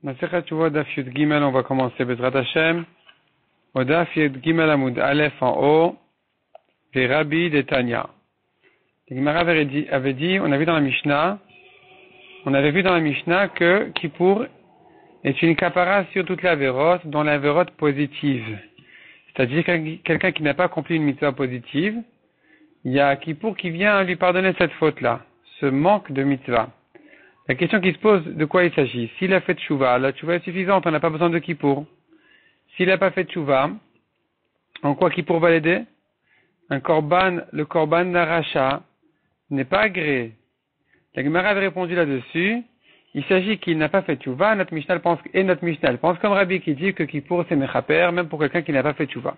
Masechet Teshuvot Daf Yud Gimel, on va commencer Bezrat Hashem. Au Daf Yud Gimel Amud Aleph en haut, des Rabbi de Tanya. Le Gemara avait dit, on avait vu dans la Mishnah que Kippour est une kapara sur toute la vérote, dont la vérote positive. C'est-à-dire quelqu'un qui n'a pas accompli une mitzvah positive, il y a Kippour qui vient lui pardonner cette faute-là, ce manque de mitzvah. La question qui se pose, de quoi il s'agit? S'il a fait teshuvah, la teshuvah est suffisante, on n'a pas besoin de Kippour. S'il n'a pas fait teshuvah, en quoi Kippour va l'aider? Le korban d'Aracha n'est pas agréé. La Gemara avait répondu là-dessus. Il s'agit qu'il n'a pas fait teshuvah, notre Mishnah pense comme Rabbi qui dit que Kippour c'est mechaper, même pour quelqu'un qui n'a pas fait teshuvah.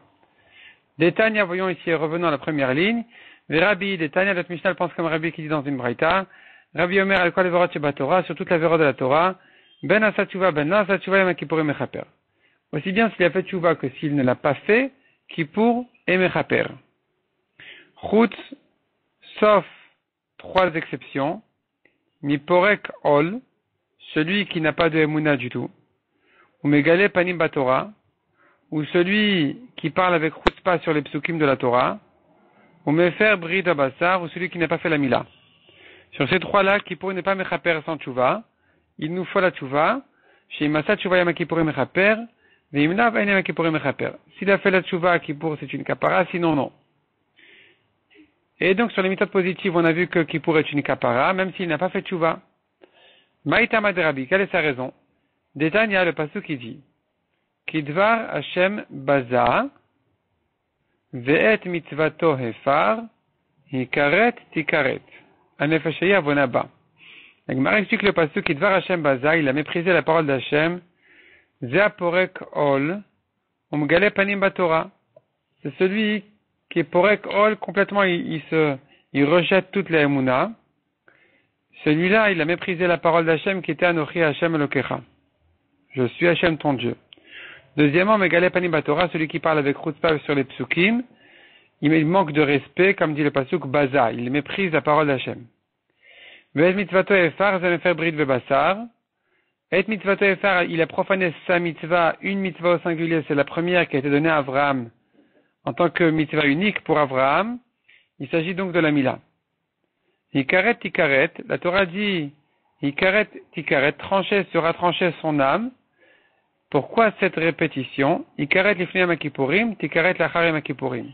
Des Tanya, voyons ici, revenons à la première ligne. Les Rabbi, des Tanya, notre Mishnah pense comme Rabbi qui dit dans une braïta. Rabbi Omer al-Kol Verot Sheba Torah, sur toute la verot de la Torah, ben asa teshuvah, ben la asa teshuvah, yama Kippour et mechaper. Aussi bien s'il a fait teshuvah que s'il ne l'a pas fait, Kippour et mechaper. Chutz, sauf trois exceptions. Miporek ol, celui qui n'a pas de emuna du tout. Ou megale panim batorah, ou celui qui parle avec chutzpah sur les psukim de la Torah. Ou mefer brit abassar, ou celui qui n'a pas fait la mila. Sur ces trois-là, Kippour n'est pas mechaper sans teshuvah. Il nous faut la teshuvah. Chez Imasa teshuvah yama Kippour et mechaper. Veimna vaine yama Kippour et mechaper. S'il a fait la teshuvah, Kippour c'est une kapara, sinon non. Et donc sur les méthodes positives, on a vu que Kippour est une kapara, même s'il n'a pas fait teshuvah. Maïtama de Rabbi, quelle est sa raison? Détania, le pasuk qui dit Kidvar Hashem baza ve'et mitzvato hefar hikaret tikaret. Anefashaya avonaba. La Gemara explique le pasuk Kidvar Hashem baza, il a méprisé la parole d'Hashem. Zeaporek ol umgale panim batora. C'est celui qui est porek ol, complètement il rejette toute la emuna. Celui-là, il a méprisé la parole d'Hachem qui était Anochi Hachem Elokecha. Je suis Hachem ton Dieu. Deuxièmement, Megale Panim Batora, celui qui parle avec Chutzpah sur les psukim, il manque de respect, comme dit le pasuk Baza, il méprise la parole d'Hachem. Ve'et mitzvato efar, zemefer brit ve'basar. Et mitzvato efar, il a profané sa mitzvah, une mitzvah au singulier, c'est la première qui a été donnée à Abraham, en tant que mitzvah unique pour Abraham. Il s'agit donc de la Mila. Hikaret tikaret, la Torah dit Hikaret tikaret, trancher sera trancher son âme. Pourquoi cette répétition? Hikaret lifnei Yom Kippourim, tikaret lachar Yom Kippourim.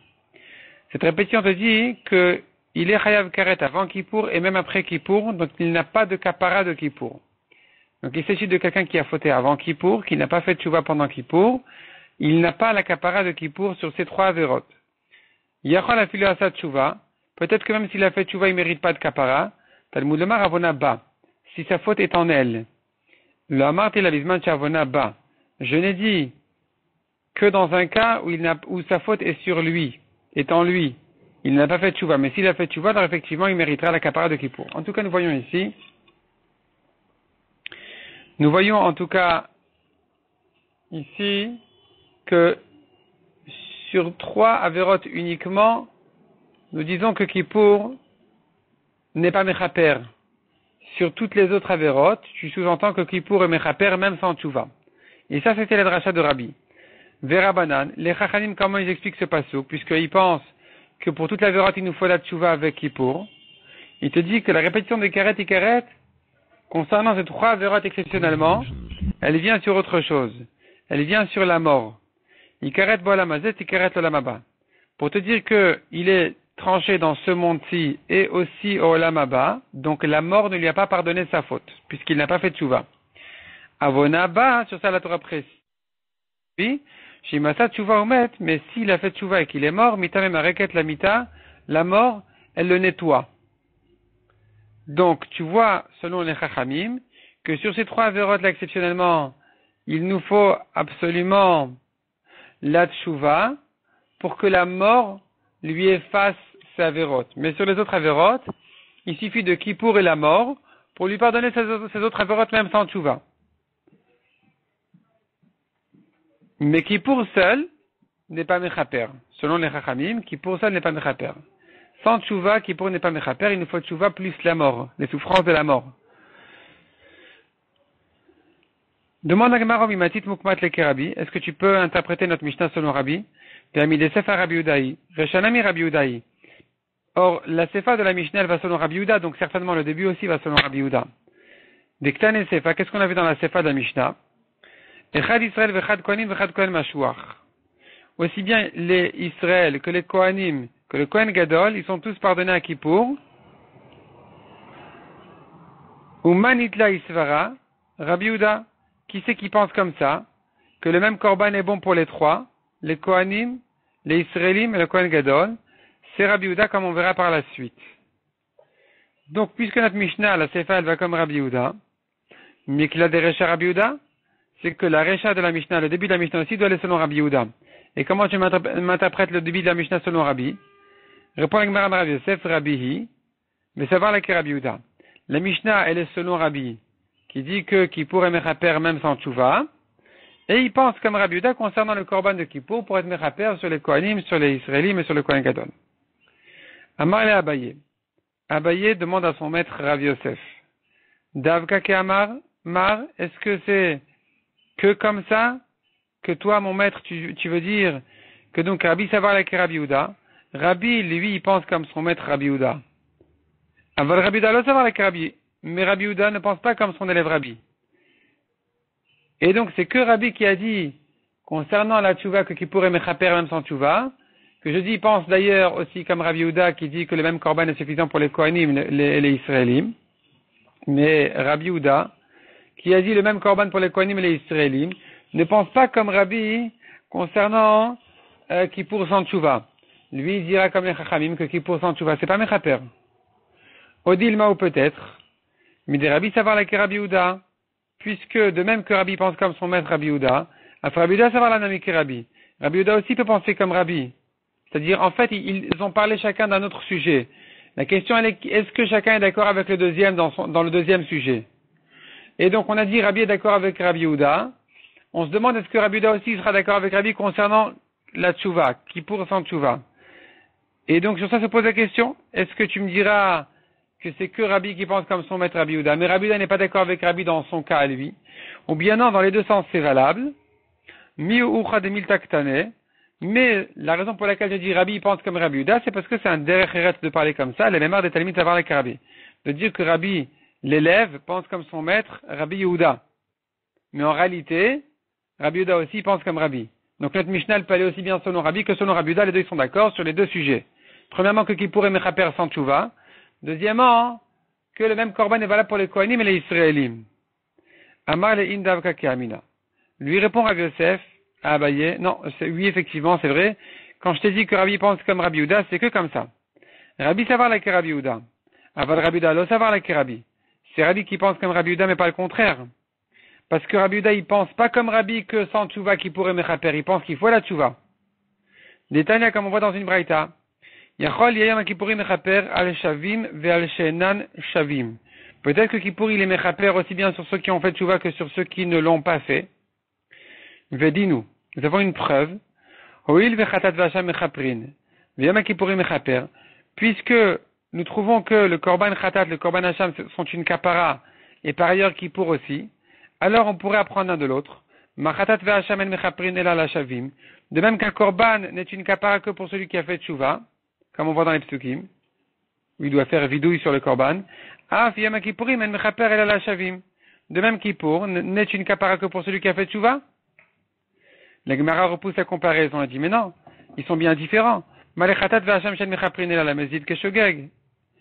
Cette répétition te dit que il est chayav karet avant Kippour et même après Kippour, donc il n'a pas de kapara de Kippour. Donc il s'agit de quelqu'un qui a fauté avant Kippour, qui n'a pas fait teshuvah pendant Kippour. Il n'a pas la kapara de Kippour sur ces trois avérotes. Yachol afilu asa teshuvah. Peut-être que même s'il a fait teshuvah, il ne mérite pas de kapara. Talmud lomar avona ba. Si sa faute est en elle. Le amart et la bisman avona ba. Je n'ai dit que dans un cas où sa faute est sur lui, est en lui. Il n'a pas fait teshuvah. Mais s'il a fait teshuvah, alors effectivement, il méritera la kapara de Kippour. En tout cas, nous voyons ici que sur trois avérotes uniquement, nous disons que Kippour n'est pas mechaper. Sur toutes les autres avérotes, tu sous-entends que Kippour est mechaper même sans teshuvah. Et ça, c'était la dracha de Rabbi. Vera Banan, les Chachanim, comment ils expliquent ce pasuk, puisqu'ils pensent que pour toute l'avérote, il nous faut la teshuvah avec Kippour. Il te dit que la répétition des karet et karet, concernant ces trois avérotes exceptionnellement, elle vient sur autre chose. Elle vient sur la mort. Ikaret bo alamazet, ikaret olamaba. Pour te dire que il est tranché dans ce monde-ci et aussi au olam haba, donc la mort ne lui a pas pardonné sa faute, puisqu'il n'a pas fait teshuvah. Avonaba, sur ça la Torah précise. Oui, shimasa teshuvah umet, mais s'il a fait teshuvah et qu'il est mort, mita mem areket la mita, la mort, elle le nettoie. Donc, tu vois, selon les chachamim, que sur ces trois avérotes là exceptionnellement, il nous faut absolument la teshuvah pour que la mort lui efface ses avérotes. Mais sur les autres avérotes, il suffit de Kippour et la mort pour lui pardonner ses autres avérotes même sans teshuvah. Mais Kippour seul n'est pas mechaper. Selon les chachamim, Kippour seul n'est pas mechaper. Sans teshuvah, Kippour n'est pas mechaper, il nous faut teshuvah plus la mort, les souffrances de la mort. Demande à Gemara Mimatit Mukmat Leke Rabbi. Est-ce que tu peux interpréter notre Mishnah selon Rabbi? Permis des Sefa Rabbi Udaï. Reshanami Rabbi Udaï. Or, la Sefa de la Mishnah, elle va selon Rabbi Uda, donc certainement le début aussi va selon Rabbi Uda. Dektan et Sefa, qu'est-ce qu'on a vu dans la Sefa de la Mishnah? Echad Israël vechad Kohanim vechad Kohen Mashuach. Aussi bien les Israël que les Kohanim, que le Kohen Gadol, ils sont tous pardonnés à Kippour. Ou Manitla Isvara, Rabbi Uda. Qui c'est qui pense comme ça? Que le même Korban est bon pour les trois, les Kohanim, les Israélim et le Kohen Gadol. C'est Rabbi Uda comme on verra par la suite. Donc, puisque notre Mishnah, la Sefa, elle va comme Rabbi Uda, mais qu'il a des Recha Rabbi Uda, c'est que la Recha de la Mishnah, le début de la Mishnah aussi, doit aller selon Rabbi Uda. Et comment tu m'interprètes le début de la Mishnah selon Rabbi? Répond avec Gemara Rabbi Yosef, Rabbihi, mais savoir la Rabbi Uda. La Mishnah, elle est selon Rabbi, qui dit que Kippour est Mechaper même sans Tchouva, et il pense comme Rabbi Uda concernant le Korban de Kippour pour être Mechaper sur les Kohanim, sur les Israélim et sur le Kohen Gadol. Amar et Abaye. Abaye demande à son maître Rabbi Yosef. Davka ke Amar, Mar, est-ce que c'est que comme ça, que toi, mon maître, tu veux dire que donc Rabbi savoir la Rabbi Uda, Rabbi, lui, il pense comme son maître Rabbi Uda. Aval Rabbi Uda, savoir la Rabbi, mais Rabbi Uda ne pense pas comme son élève Rabbi. Et donc, c'est que Rabbi qui a dit, concernant la tchouva, que Kippour est mechaper même sans tchouva, que je dis, il pense d'ailleurs aussi comme Rabbi Uda qui dit que le même korban est suffisant pour les Kohanim et les Israélim. Mais Rabbi Uda, qui a dit le même korban pour les Kohanim et les Israélim, ne pense pas comme Rabbi concernant Kippour sans tchouva. Lui, il dira comme les Chachamim que Kippour sans tchouva, c'est pas mechaper. Odilma ou peut-être, mais des Rabbi savoir la Rabbi Uda, puisque de même que Rabbi pense comme son maître Rabbi Uda, après Rabbi Uda savoir la Nami Rabbi. Rabbi Uda aussi peut penser comme Rabbi. C'est-à-dire, en fait, ils ont parlé chacun d'un autre sujet. La question, elle est, est-ce que chacun est d'accord avec le deuxième dans le deuxième sujet? Et donc, on a dit Rabbi est d'accord avec Rabbi Uda. On se demande, est-ce que Rabbi Uda aussi sera d'accord avec Rabbi concernant la tchouva, Kippour sans tchouva? Et donc, sur ça se pose la question, est-ce que tu me diras que c'est que Rabbi qui pense comme son maître Rabbi Uda, mais Rabbi Uda n'est pas d'accord avec Rabbi dans son cas à lui? Ou bien non, dans les deux sens, c'est valable. Mi ucha de mil taktane. Mais la raison pour laquelle je dis Rabbi pense comme Rabbi Uda, c'est parce que c'est un derech eretz de parler comme ça, les mémoires des Talmid savoir avec Rabbi. De dire que Rabbi, l'élève, pense comme son maître, Rabbi Yehuda. Mais en réalité, Rabbi Uda aussi pense comme Rabbi. Donc notre Mishnah peut aller aussi bien selon Rabbi que selon Rabbi Uda, les deux sont d'accord sur les deux sujets. Premièrement, que Kippour est mechaper sans tchouva. Deuxièmement, que le même korban est valable pour les Kohanim et les Israélim. Amar le indavka keamina. Lui répond Rabbi Yosef, à Abaye, non, oui, effectivement, c'est vrai. Quand je t'ai dit que Rabbi pense comme Rabbi Uda, c'est que comme ça. Rabbi savoir la Rabbi Uda. Aval Rabbi Uda, lo savoir la Rabbi. C'est Rabbi qui pense comme Rabbi Uda, mais pas le contraire. Parce que Rabbi Uda, il pense pas comme Rabbi que sans tchouva qui pourrait mechaper. Il pense qu'il faut la tchouva. Détail comme on voit dans une braïta. Yachol yayam kippouri mechaper al shavim ve al shenan shavim. Peut-être que Kippour il est mechaper aussi bien sur ceux qui ont fait tchouva que sur ceux qui ne l'ont pas fait. Vedinu. Nous avons une preuve. Hoil vechatat v'asham mechaprin. V'yam kippourim mechaper. Puisque nous trouvons que le korban chatat, le korban hacham sont une kapara, et par ailleurs Kippour aussi, alors on pourrait apprendre l'un de l'autre. Ma chatat v'asham en mechaprin ela la shavim. De même qu'un korban n'est une kapara que pour celui qui a fait tchouva, comme on voit dans les psukim, où il doit faire vidouille sur le korban. Ah, v'yam kippourim en mechaper ela la shavim. De même Kippour n'est une kapara que pour celui qui a fait tchouva. La Gemara repousse la comparaison. Elle dit, mais non, ils sont bien différents. Malechatat ve'asham shen mechaprin ala la mezid keshogeg.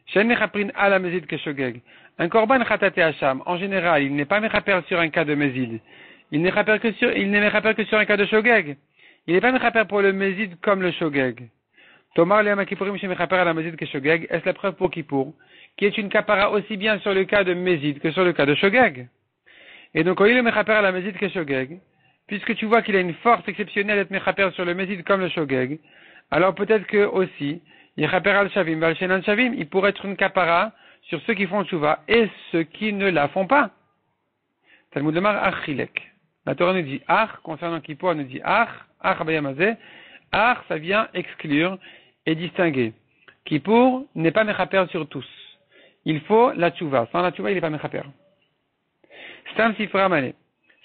Shen mechaprin ala mezid keshogeg. Un korban chatat et hacham, en général, il n'est pas mechaper sur un cas de mezid. Il n'est mechaper que sur un cas de shogeg. Il n'est pas mechaper pour le mezid comme le shogeg. Tomar le'am kippurim shen mechaper ala mezid keshogeg. Est-ce la preuve pour Kippour, qui est une kapara aussi bien sur le cas de mezid que sur le cas de shogeg? Et donc, quand il est mechaper ala mezid keshogeg, puisque tu vois qu'il a une force exceptionnelle d'être mechaper sur le mezid comme le shogeg, alors peut-être que aussi, yechaper al shavim, val shenan shavim, il pourrait être une kapara sur ceux qui font tchouva et ceux qui ne la font pas. Talmud lemar achilek. La Torah nous dit ach, concernant Kippour, elle nous dit ach bayamazé. Ach, ça vient exclure et distinguer. Kippour n'est pas mechaper sur tous. Il faut la tchouva. Sans la tchouva, il n'est pas mechaper. Stam sifra mané.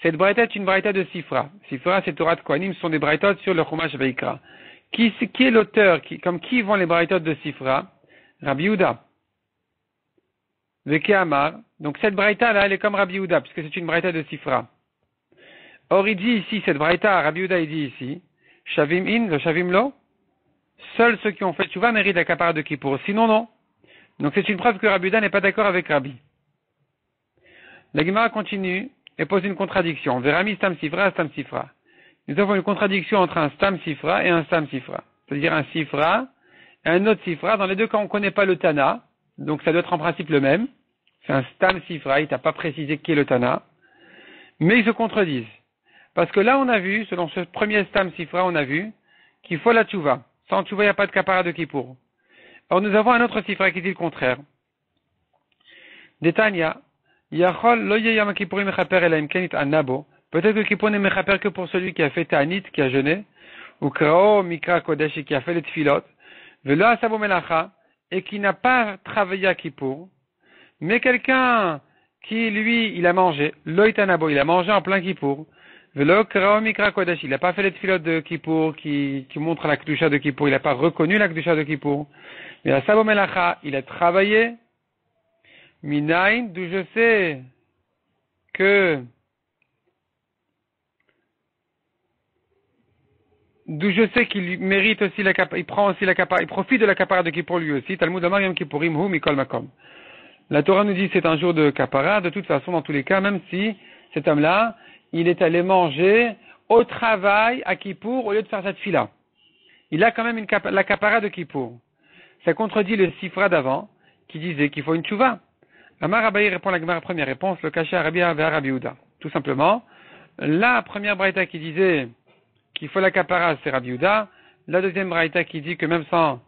Cette braïta est une braïta de Sifra. Sifra, c'est Torah de Kohanim, ce sont des braïtas sur le Chumash Veikra. Qui est l'auteur, comme qui vont les braïtas de Sifra? Rabbi Yehuda. Veke Amar. Donc cette braïta là, elle est comme Rabbi Yehuda, puisque c'est une braïta de Sifra. Or, il dit ici, cette braïta, Rabbi Yehuda, il dit ici, Shavim in, le Shavim lo, seuls ceux qui ont fait Tchouva méritent la kapara de Kippour. Sinon, non. Donc c'est une preuve que Rabbi Yehuda n'est pas d'accord avec Rabbi. La Gemara continue et pose une contradiction. Verami Stam Sifra, Stam Sifra. Nous avons une contradiction entre un Stam Sifra et un Stam Sifra. C'est-à-dire un Sifra et un autre Sifra. Dans les deux cas, on ne connaît pas le Tana, donc ça doit être en principe le même. C'est un Stam Sifra, il t'a pas précisé qui est le Tana. Mais ils se contredisent. Parce que là, on a vu, selon ce premier Stam Sifra, on a vu qu'il faut la Tchouva. Sans Tchouva, il n'y a pas de kapara de Kippour. Or, nous avons un autre Sifra qui dit le contraire. Détania. Yachol lo yeyam Kippourim mechaper elaim kenit anabo. Peut-être que Kippour n'est mechaper que pour celui qui a fait ta'anit, qui a jeûné, ou krao mikra kodesh et qui a fait les tfilot, velo asabo melacha, et qui n'a pas travaillé à Kippour, mais quelqu'un qui, lui, il a mangé, lo itanabo, il a mangé en plein Kippour, velo krao mikra kodesh, il n'a pas fait les tfilot de Kippour, qui montre la kedusha de Kippour, il n'a pas reconnu la kedusha de Kippour, mais asabo melacha, il a travaillé, Minaïn, d'où je sais qu'il mérite aussi la kapara, il prend aussi la kapara, il profite de la kapara de Kippour lui aussi. Talmud Amar Yom Kippourim hu mikol makom. La Torah nous dit c'est un jour de kapara, de toute façon, dans tous les cas, même si cet homme-là, il est allé manger au travail à Kippour au lieu de faire cette fila. Il a quand même la kapara de Kippour. Ça contredit le Sifra d'avant, qui disait qu'il faut une tchouva. Amar Abaye répond à la première réponse, le caché à Rabbi Yehuda. Tout simplement, la première braïta qui disait qu'il faut la kapara, c'est Rabbi Yehuda. La deuxième braïta qui dit que même sans,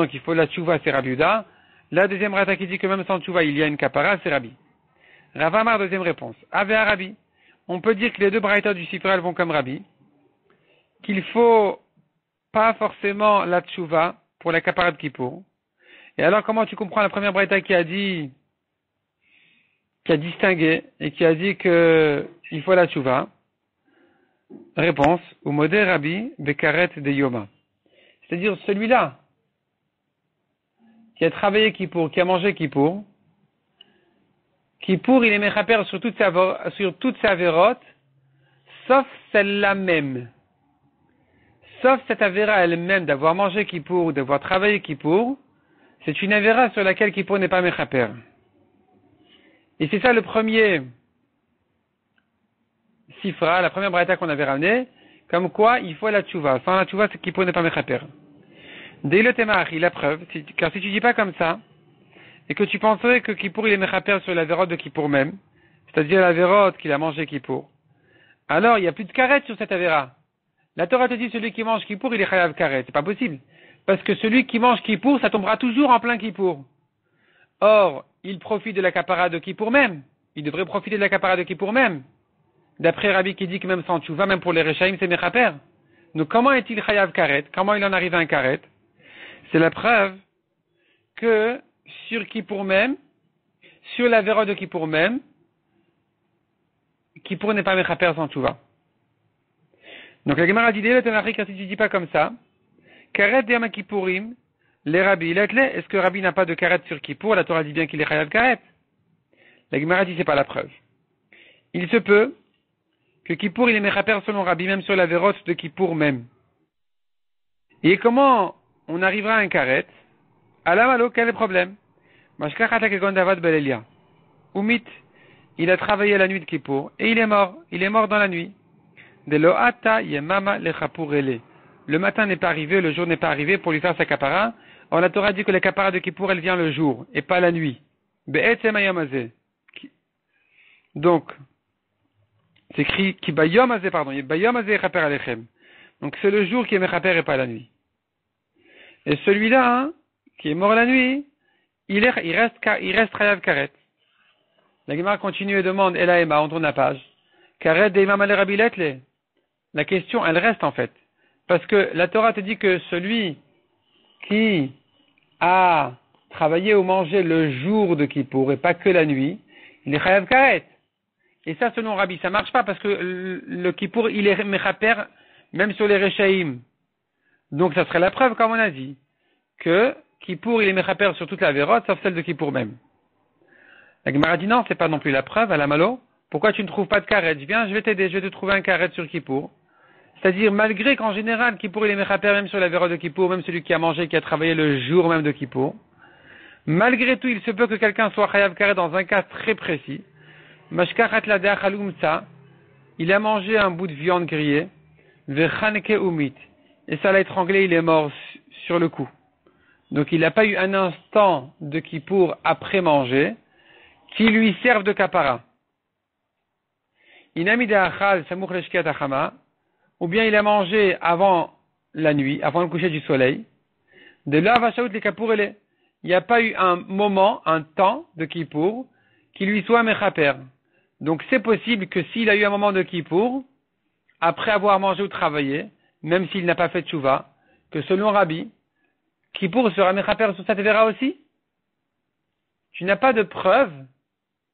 qu'il faut la tchouva, c'est Rabbi Yehuda. La deuxième braïta qui dit que même sans tchouva, il y a une kapara, c'est Rabbi. Rav Amar, deuxième réponse. Ave Rabbi. On peut dire que les deux braïtas du Sifra, elles vont comme Rabbi. Qu'il faut pas forcément la tchouva pour la kapara de Kippour. Et alors, comment tu comprends la première braïta qui a distingué et qui a dit que il faut la tchouva? Réponse, ou modé Rabbi bekaret de Yoma. C'est-à-dire celui-là qui a travaillé Kippour, qui a mangé Kippour, il est mechaper sur toutes ses avérotes, sauf celle-là même. Sauf cette avéra elle-même d'avoir mangé Kippour ou d'avoir travaillé Kippour, c'est une avéra sur laquelle Kippour n'est pas mechaper. Et c'est ça le premier Sifra, la première braïta qu'on avait ramenée, comme quoi il faut la tchouva. Sans la tchouva, c'est Kippour n'est pas mechaper. Dès le temach, la preuve, car si tu dis pas comme ça, et que tu penserais que Kippour il est mechaper sur la vérote de Kippour même, c'est-à-dire la vérote qu'il a mangé Kippour, alors il n'y a plus de karet sur cette avéra. La Torah te dit celui qui mange Kippour, il est chayav karet. C'est pas possible. Parce que celui qui mange Kippour, ça tombera toujours en plein Kippour. Or, il profite de la kapara de Kippour même. Il devrait profiter de la kapara de Kippour même. D'après Rabbi qui dit que même sans tchouva, même pour les Rechaim, c'est mechaper. Donc comment est-il chayav karet? Comment il en arrive à un karet? C'est la preuve que sur Kippour même, sur la vérote de Kippour même, Kippour n'est pas mechaper sans tchouva. Donc la Gemara dit, car si tu dis pas comme ça, karet de Yom Kippourim, les Rabbi, est-ce que Rabbi n'a pas de karet sur Kippour? La Torah dit bien qu'il est chayav karet. La Gemara dit c'est pas la preuve. Il se peut que Kippour il est mechaper selon Rabbi, même sur la vérote de Kippour même. Et comment on arrivera à un karet? Alamalo, quel est le problème? Umit, il a travaillé la nuit de Kippour et il est mort. Il est mort dans la nuit. Le matin n'est pas arrivé, le jour n'est pas arrivé pour lui faire sa kapara. Or la Torah dit que la kapara de Kippour elle vient le jour et pas la nuit. Donc, c'est écrit ki bayom azeh, bayom azeh chaper alechem. Donc c'est le jour qui est mechaper et pas la nuit. Et celui-là, qui est mort la nuit, il reste chayav karet. La Gemara continue et demande, Ela Ema, on tourne la page. Karet de imam ale Rabbi letle. La question, elle reste en fait. Parce que la Torah te dit que celui qui a travaillé ou mangé le jour de Kippour et pas que la nuit, il est chayav karet. Et ça, selon Rabbi, ça marche pas parce que le Kippour, il est mechaper même sur les Rechaïm. Donc, ça serait la preuve, comme on a dit, que Kippour, il est mechaper sur toute la vérote, sauf celle de Kippour même. La Gemara dit non, c'est pas non plus la preuve, à la malo. Pourquoi tu ne trouves pas de karet? Viens, je vais t'aider, je vais te trouver un karet sur Kippour. C'est-à-dire, malgré qu'en général, Kippour, il est mechaper même sur la vérote de Kippour, même celui qui a mangé, qui a travaillé le jour même de Kippour. Malgré tout, il se peut que quelqu'un soit chayav karet dans un cas très précis. Mashkachat la de'achalumtsa, il a mangé un bout de viande grillée, vechaneke umit, et ça l'a étranglé, il est mort sur le coup. Donc il n'a pas eu un instant de Kippour après manger qui lui serve de kapara. Inami de'achal samuch leshkiat achama, ou bien il a mangé avant la nuit, avant le coucher du soleil. De là vachaout les kapour ele. Il n'y a pas eu un moment, un temps de Kippour qui lui soit mechaper. Donc c'est possible que s'il a eu un moment de Kippour, après avoir mangé ou travaillé, même s'il n'a pas fait de tchouva, que selon Rabbi, Kippour sera mechaper sur cette vera aussi? Tu n'as pas de preuve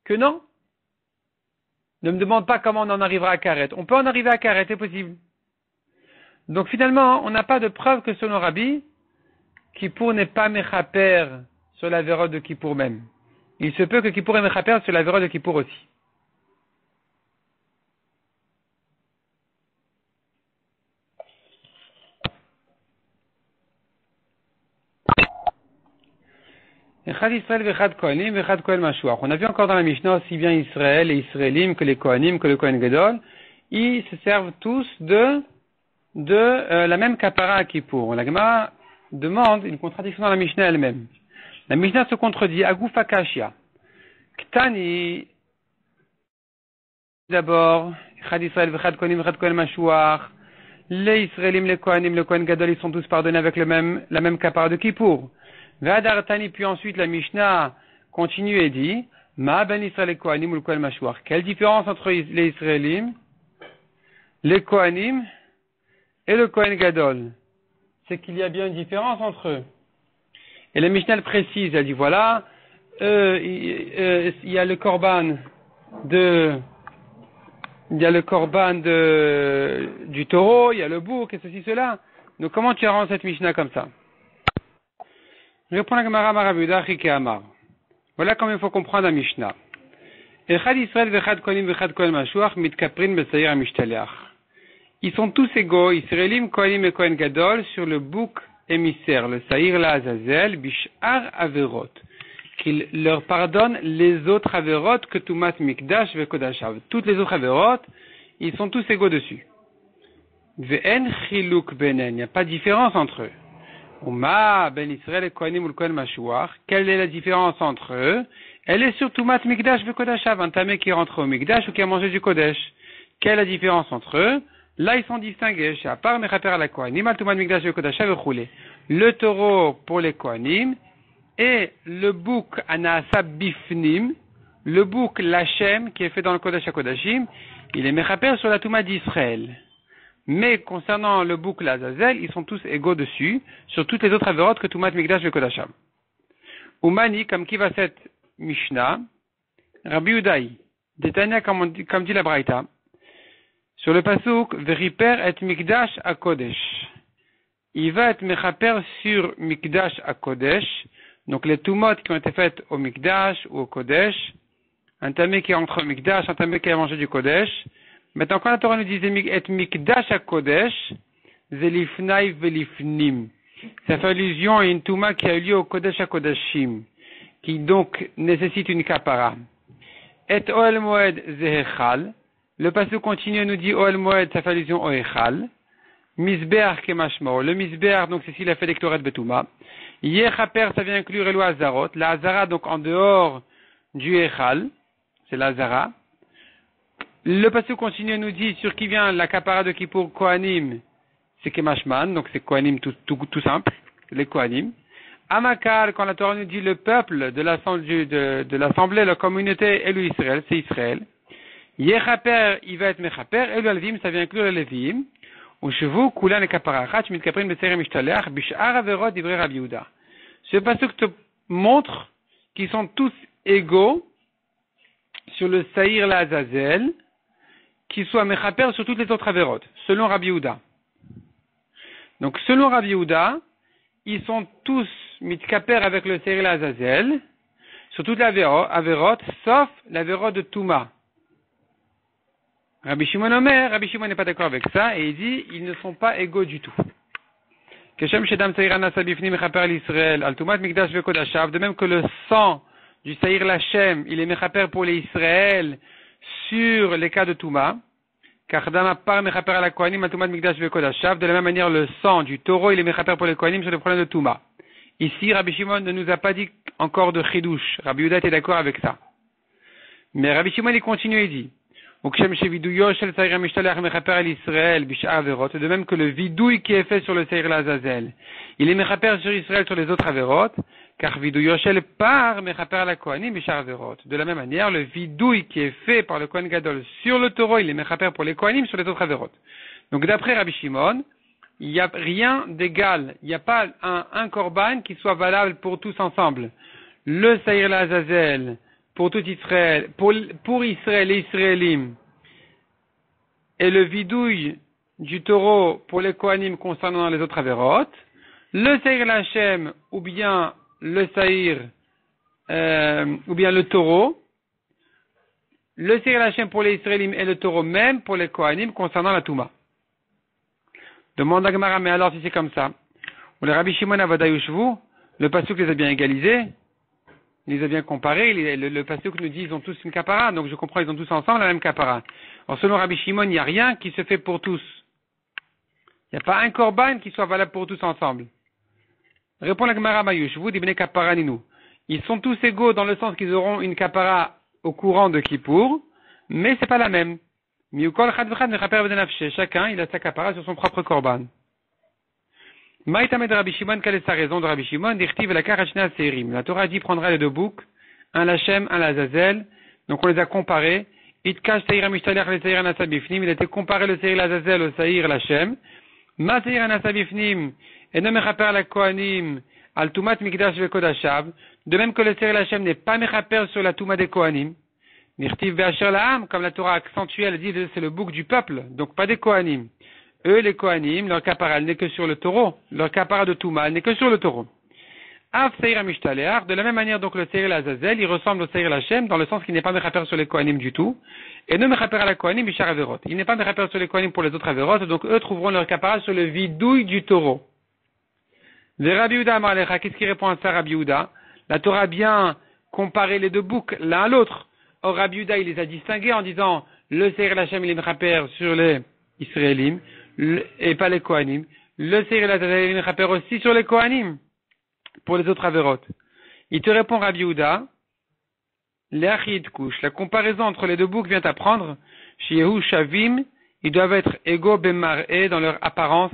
que non? Ne me demande pas comment on en arrivera à Karet. On peut en arriver à Karet, c'est possible. Donc finalement, on n'a pas de preuve que selon Rabbi, Kippour n'est pas mechaper sur la vera de Kippour même. Il se peut que Kippour est mechaper sur la vera de Kippour aussi. On a vu encore dans la Mishnah aussi bien Israël et Israélim que les Kohanim, que le Kohen Gadol, ils se servent tous de la même kapara à Kippour. La Gemara demande une contradiction dans la Mishnah elle-même. La Mishnah se contredit. Agufa Kashia. Ktani, d'abord, Chad Israël, Chad Kohanim, Chad Kohen Mashuach. Les Israélim, les Kohanim, le Kohen Gadol, ils sont tous pardonnés avec la même kapara de Kippour. Vadartani, puis ensuite la Mishnah continue et dit, Ma ben Israël et Kohanim ou le Kohen Mashuach. Quelle différence entre les Israélim, les Kohanim et le Kohen Gadol? C'est qu'il y a bien une différence entre eux. Et la Mishnah précise, elle dit voilà, il y a le korban du taureau, il y a le bouc et ceci, cela. Donc comment tu arranges cette Mishnah comme ça? Je reprends la Gemara Marabuda Chike Amar. Voilà comment il faut comprendre la Mishnah. Echad Israël vechad Kohanim vechad Kohen Mashuach mitkaprin besaïr amishtalach. Ils sont tous égaux, Israélim, Kohanim et Kohen Gadol, sur le bouc émissaire, le Saïr la Azazel, Bishar Averot, qu'il leur pardonne les autres Averot que Tumat Mikdash vekodashav. Toutes les autres Averot, ils sont tous égaux dessus. Ve'en chiluk benen, il n'y a pas de différence entre eux. Uma ben Israël et Kohanim ou le Kohen Mashuach, quelle est la différence entre eux? Elle est sur Tumat Mikdash vekodashav, un tamé qui rentre au Mikdash ou qui a mangé du Kodesh. Quelle est la différence entre eux? Là, ils sont distingués. Chez Apar, Mechaper à la Kohanim, Altuman Mikdash Vekodashav Echule. Le taureau pour les Kohanim et le bouc Anaasa Bifnim, le bouc Lachem qui est fait dans le Kodesh HaKodashim, il est Mechaper sur la Touma d'Israël. Mais concernant le bouc l'Azazel, ils sont tous égaux dessus, sur toutes les autres avérotes que Tumat Mikdash Vekodasham. Umani, comme qui va cette Mishnah, Rabbi Udaï, Détania comme dit la Braïta, sur le pasuk, Veriper et Mikdash à Kodesh. Il va être mechaper sur Mikdash à Kodesh, donc les tumot qui ont été faites au Mikdash ou au Kodesh, un tamé qui rentre au Mikdash, un tamé qui a mangé du Kodesh. Maintenant, quand la Torah nous disait et Mikdash à Kodesh, Zelifnai velifnim. Ça fait allusion à une touma qui a eu lieu au Kodesh à Kodashim, qui donc nécessite une kapara. Et Oel Moed Zehechal. Le passage continue et nous dit Oel Moed, ça fait allusion au Echal. Misbeach kemashmo. Le Misbeach, donc c'est s'il a fait l'Ektoret Betouma. Yechaper, ça vient inclure Elo Hazarot. La Hazara, donc en dehors du Echal, c'est la Hazara. Le passage continue et nous dit sur qui vient la kapara de Kippour Kohanim, c'est Kemashman, donc c'est Kohanim tout simple, les Kohanim. Amakal, quand la Torah nous dit le peuple de l'assemblée, la communauté, Elu Israël, c'est Israël. Yechaper, il va être Mechaper, Elu Alvim, ça vient inclure les Levim. Ou chevaux, Kulan et Kaparachat, Mitkaprin, Beserem, Ishtalach, Bishar, Averot, Divrei Rabbi Yehuda. Ce passage te montre qu'ils sont tous égaux sur le Saïr la Azazel, qui soit Mechaper sur toutes les autres Avérotes, selon Rabbi Yehuda. Donc, selon Rabbi Yehuda, ils sont tous mitkaper avec le Saïr la Azazel, sur toute l'Avérote, sauf l'Avérote de Touma. Rabbi Shimon Omer, Rabbi Shimon n'est pas d'accord avec ça, et il dit, ils ne sont pas égaux du tout. De même que le sang du Saïr Lachem, il est mechaper pour les Israël sur les cas de Touma. De la même manière, le sang du taureau, il est mechaper pour les Kohanim sur le problème de Touma. Ici, Rabbi Shimon ne nous a pas dit encore de chidouche. Rabbi Yehuda était d'accord avec ça. Mais Rabbi Shimon, il continue et dit, de même que le vidouille qui est fait sur le Seir Lazazel, il est mechaper sur Israël sur les autres averot, car vidouille Yoshel par mechaper la Kohanim bishar averot. De la même manière, le vidouille qui est fait par le Kohen Gadol sur le taureau, il est mechaper pour les Kohanim sur les autres averot. Donc d'après Rabbi Shimon, il n'y a rien d'égal, il n'y a pas un korban qui soit valable pour tous ensemble. Le Seir Lazazel, pour tout Israël, pour Israël et Israélim, et le vidouille du taureau pour les Kohanim concernant les autres avérotes, le Seir Lachem, ou bien le Seir, ou bien le taureau, le Seir Lachem pour les Israélim et le taureau même pour les Kohanim concernant la Touma. Demande à Gemara, mais alors si c'est comme ça, ou le Rabbi Shimon Avadayushvu, le pasuk les a bien égalisés, il les a bien comparés, le pasuk nous dit ils ont tous une kapara, donc je comprends ils ont tous ensemble la même kapara. Alors selon Rabbi Shimon, il n'y a rien qui se fait pour tous. Il n'y a pas un korban qui soit valable pour tous ensemble. Répond la Gemara Mayush, vous dibne kapara ninu. Ils sont tous égaux dans le sens qu'ils auront une kapara au courant de Kippour, mais c'est pas la même. Chacun, il a sa kapara sur son propre korban. Maïtamed Rabbi Shimon, quelle est sa raison de Rabbi Shimon? La Torah dit prendra les deux boucs, un Lachem, un Lazazel, donc on les a comparés. Il a été comparé le Seir Lazazel au Seir Lachem. Ma Seir Nasabifnim, et ne mechaper la Kohanim, al Tumat Mikdash vekodashav, de même que le Seir Lachem n'est pas mechaper sur la Touma des Kohanim. Nirtiv ve'asher la'am, comme la Torah accentuée, elle dit c'est le bouc du peuple, donc pas des Kohanim. Eux, les Kohanim, leur kapara n'est que sur le taureau. Leur kapara de Touma n'est que sur le taureau. Av Seir Mishtaleach, de la même manière, donc, le Seir Lazazel, il ressemble au Seir Lachem, dans le sens qu'il n'est pas mechaper sur les Kohanim du tout. Et ne mechaper à la Kohanim, bishar averot. Il n'est pas mechaper sur les Kohanim pour les autres averot, donc eux trouveront leur kapara sur le vidouille du taureau. De Rabbi Yehuda Amalecha, qu'est-ce qui répond à ça, Rabbi Yehuda? La Torah a bien comparé les deux boucs l'un à l'autre. Or, Rabbi Yehuda, il les a distingués en disant, le Seir Lachem, il est mechaper sur les Israélim, et pas les Kohanim. Le Seir Lazazel, il est mechaper aussi sur les Kohanim, pour les autres avérotes. Il te répond, Rabbi Yehuda, l'achid couche. La comparaison entre les deux boucs vient à prendre, chez Yehu Shavim, ils doivent être égaux bemar'e dans leur apparence,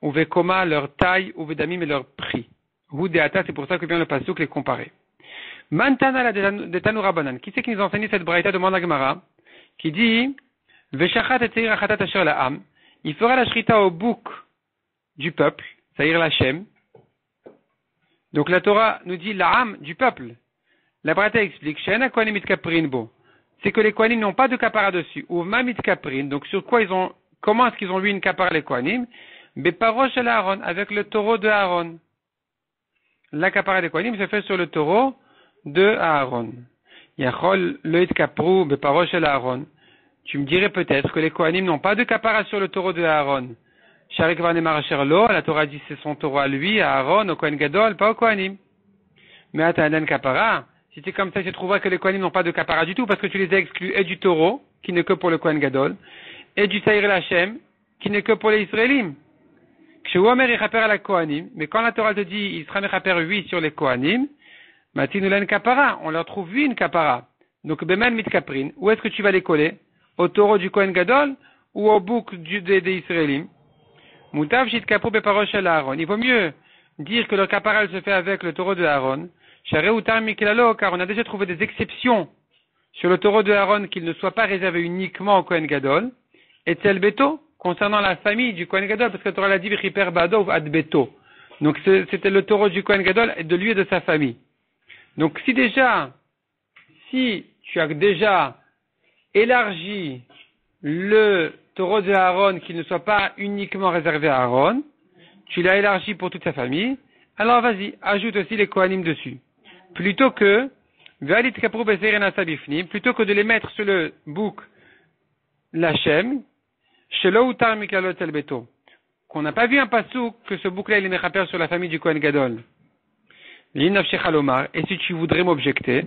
ou vekoma, leur taille, ou vedamim et leur prix. Hu deata, c'est pour ça que vient le pasuk les comparer. Mantana la de Tanurabanan. Qui c'est qui nous enseigne cette braïta de Mandagmara, qui dit, Veshachat et Seir achatat asher la'am, il fera la shrita au bouc du peuple, c'est-à-dire Lachem. Donc la Torah nous dit l'âme du peuple. La Braïta explique, c'est que les Kohanim n'ont pas de kapara dessus. Ou mamit kaprin, donc sur quoi comment est-ce qu'ils ont eu une kapara les Kohanim? Beparosh el Aaron, avec le taureau de Aaron. La kapara des Kohanim se fait sur le taureau de Aaron. Yachol le kapru beparosh el Aaron. Tu me dirais peut-être que les Kohanim n'ont pas de kapara sur le taureau de Aaron. Sharik vanemar sherlo, la Torah dit c'est son taureau à lui, à Aaron, au Kohen Gadol, pas au Kohanim. Mais Atanan kapara, si c'est comme ça, tu trouveras que les Kohanim n'ont pas de kapara du tout, parce que tu les as exclus et du taureau, qui n'est que pour le Kohen Gadol, et du Seir Lachem, qui n'est que pour les Israélim. Kshewomer yechaper à la Kohanim, mais quand la Torah te dit, il sera mechaper 8 sur les Kohanim, matinulen kapara, on leur trouve 8 une kapara. Donc, beman mit kaprin, où est-ce que tu vas les coller? Au taureau du Kohen Gadol, ou au bouc des Israélim? Moutav shit kapru beparosh el Aaron. Il vaut mieux dire que le kapara se fait avec le taureau de Aaron. Car on a déjà trouvé des exceptions sur le taureau de Aaron qu'il ne soit pas réservé uniquement au Kohen Gadol. Et tel beto, concernant la famille du Kohen Gadol, parce que la Torah l'a dit v'chiper bado ad beto. Donc c'était le taureau du Kohen Gadol et de lui et de sa famille. Donc si tu as déjà élargi le taureau de Aaron qui ne soit pas uniquement réservé à Aaron, tu l'as élargi pour toute sa famille, alors vas-y, ajoute aussi les Kohanim dessus. Plutôt que de les mettre sur le bouc Lachem, qu'on n'a pas vu un pasouk que ce bouc-là il est méchaper sur la famille du Kohen Gadol. Et si tu voudrais m'objecter,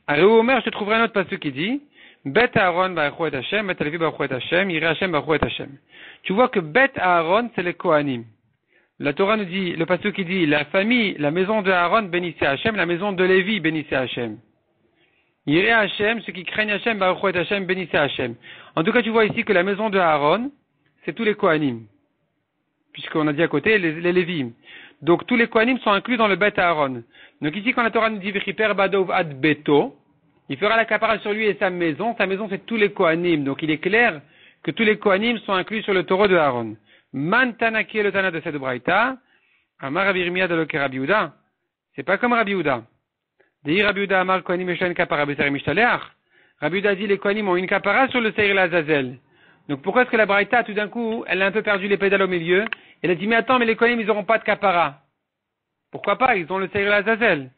Omer, je te trouverai un autre pasouk qui dit Bet Aaron Baruch et Hashem, Bet Levi Baruch et Hashem, Yireh Hashem Baruch et Hashem. Tu vois que Bet Aaron c'est les Kohanim. La Torah nous dit, le pasouk qui dit la famille, la maison de Aaron bénissait Hashem, la maison de Lévi bénissait Hashem. Yireh Hashem, ceux qui craignent Hashem Baruch et Hashem bénissait Hashem. En tout cas, tu vois ici que la maison de Aaron c'est tous les Kohanim. Puisqu'on a dit à côté les Lévim. Donc tous les Kohanim sont inclus dans le Bet Aaron. Donc ici quand la Torah nous dit V'chiper badov ad beto, il fera la kapara sur lui et sa maison c'est tous les Kohanim. Donc il est clair que tous les Kohanim sont inclus sur le taureau de Aaron. Man Tana qui est le Tana de cette braïta, Amar Rabbi Yirmiyah de l'Oker Rabbi Yehuda. C'est pas comme Rabbi Yehuda. Dehi Rabbi Yehuda Amar Kohanim Eshen kapara b'seir mishtaleach. Rabbi Yehuda dit les Kohanim ont une kapara sur le seir l'Azazel. Donc pourquoi est-ce que la braïta, tout d'un coup, elle a un peu perdu les pédales au milieu? Elle a dit, mais attends, mais les Kohanim, ils n'auront pas de kapara. Pourquoi pas? Ils ont le Seir l'Azazel.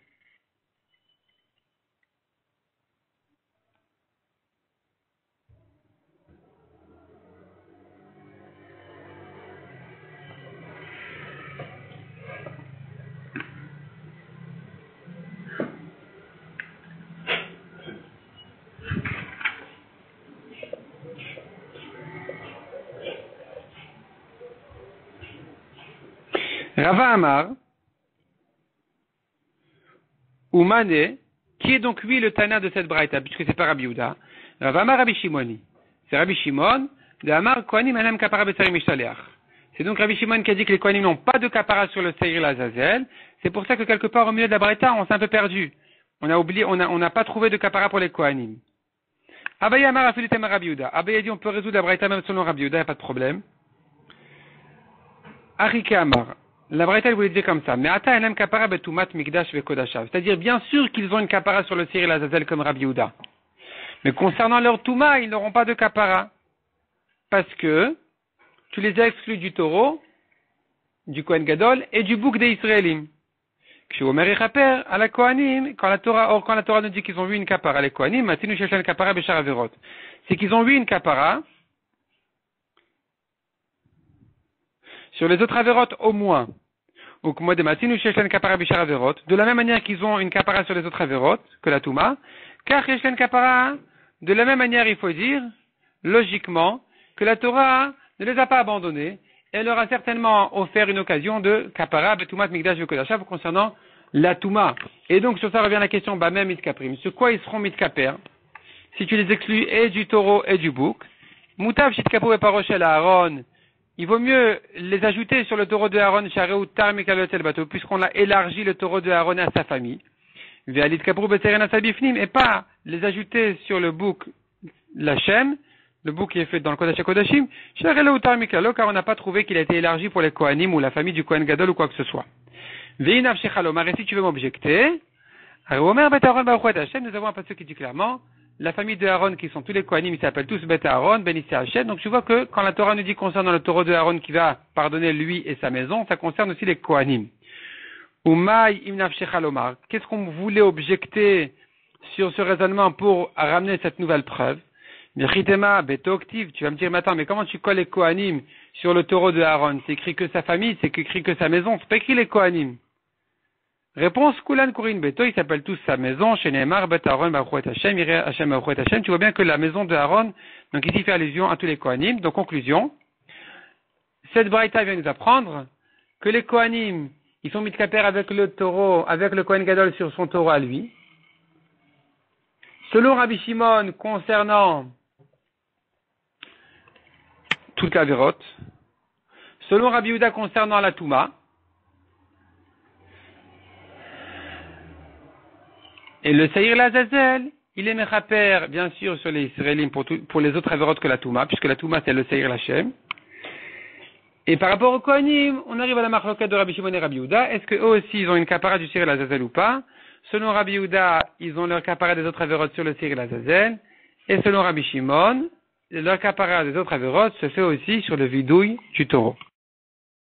Rava Amar, Oumane, qui est donc lui le Tana de cette braïta, puisque c'est pas Rabbi Yehuda. Rava Amar Rabbi Shimoni. C'est Rabbi Shimon, de Amar Kohanim Anam Kapara B'Seir Mishtaleach. C'est donc Rabbi Shimon qui a dit que les Kohanim n'ont pas de kapara sur le Seir l'Azazel. C'est pour ça que quelque part au milieu de la braïta, on s'est un peu perdu. On a oublié, on n'a pas trouvé de kapara pour les Kohanim. Abaye Amar Afilitem Rabbi Yehuda. Abaye a dit on peut résoudre la braïta même selon Rabbi Yehuda, il n'y a pas de problème. Arike Amar. La braïta voulait dire comme ça. Mais ata enem kapara betumat mikdash vekodashav. C'est-à-dire, bien sûr qu'ils ont une kapara sur le Seir l'Azazel comme Rabbi Yehuda. Mais concernant leur touma, ils n'auront pas de kapara. Parce que tu les as exclus du taureau, du Kohen Gadol et du bouc des Israélim. Kshuomer echaper à la Kohanim, quand la Torah nous dit qu'ils ont vu une kapara, les Kohanim, matinu sheshen kapara beshar averot. C'est qu'ils ont vu une kapara sur les autres avérotes au moins. De la même manière qu'ils ont une kapara sur les autres avérotes que la Touma, car kapara, de la même manière il faut dire, logiquement, que la Torah ne les a pas abandonnés, et elle leur a certainement offert une occasion de kapara, betumat, mikdash, vekodashav concernant la Touma. Et donc sur ça revient la question, même mitkaprim. Sur quoi ils seront mitkaper? Si tu les exclus et du taureau et du bouc, mutav shitkapu et parochel à Aaron, il vaut mieux les ajouter sur le taureau de Aaron, puisqu'on a élargi le taureau de Aaron à sa famille. Et pas les ajouter sur le bouc Lachem, le bouc qui est fait dans le Kodesh HaKodashim, car on n'a pas trouvé qu'il a été élargi pour les Kohanim ou la famille du Kohen Gadol ou quoi que ce soit. Et si tu veux m'objecter, nous avons un passage qui dit clairement, la famille de Aaron, qui sont tous les Kohanim, ils s'appellent tous Bet Aaron, bénissez Hachem. Donc tu vois que quand la Torah nous dit concernant le taureau de Aaron qui va pardonner lui et sa maison, ça concerne aussi les Kohanim. Umay imnafshechalomar. Qu'est-ce qu'on voulait objecter sur ce raisonnement pour ramener cette nouvelle preuve? Mechitema betoktiv. Tu vas me dire, mais attends, mais comment tu colles les Kohanim sur le taureau de Aaron? C'est écrit que sa famille, c'est écrit que sa maison, c'est pas écrit les Kohanim. Réponse, Kulan Kurin Beto, ils s'appellent tous sa maison, chez Neymar, Bet Aaron, Baruch Hashem, Yireh Hashem, Baruch Hashem. Tu vois bien que la maison de Aaron, donc ici fait allusion à tous les Kohanim. Donc conclusion, cette braïta vient nous apprendre que les Kohanim, ils sont mitkaper avec le taureau, avec le Kohen Gadol sur son taureau à lui. Selon Rabbi Shimon, concernant toute la vérote, selon Rabbi Yehuda concernant la Touma, et le Seir l'Azazel, il est mechaper, bien sûr, sur les Israélim pour les autres avérotes que la Touma, puisque la Touma c'est le Seir l'Hachem. Et par rapport au Kohanim, on arrive à la marloquette de Rabbi Shimon et Rabbi Yehuda. Est-ce que eux aussi ils ont une kapara du Seir l'Azazel ou pas? Selon Rabbi Yehuda, ils ont leur capara des autres avérotes sur le Sir et l'Azazel. Et selon Rabbi Shimon, leur capara des autres avérotes se fait aussi sur le vidouille du taureau.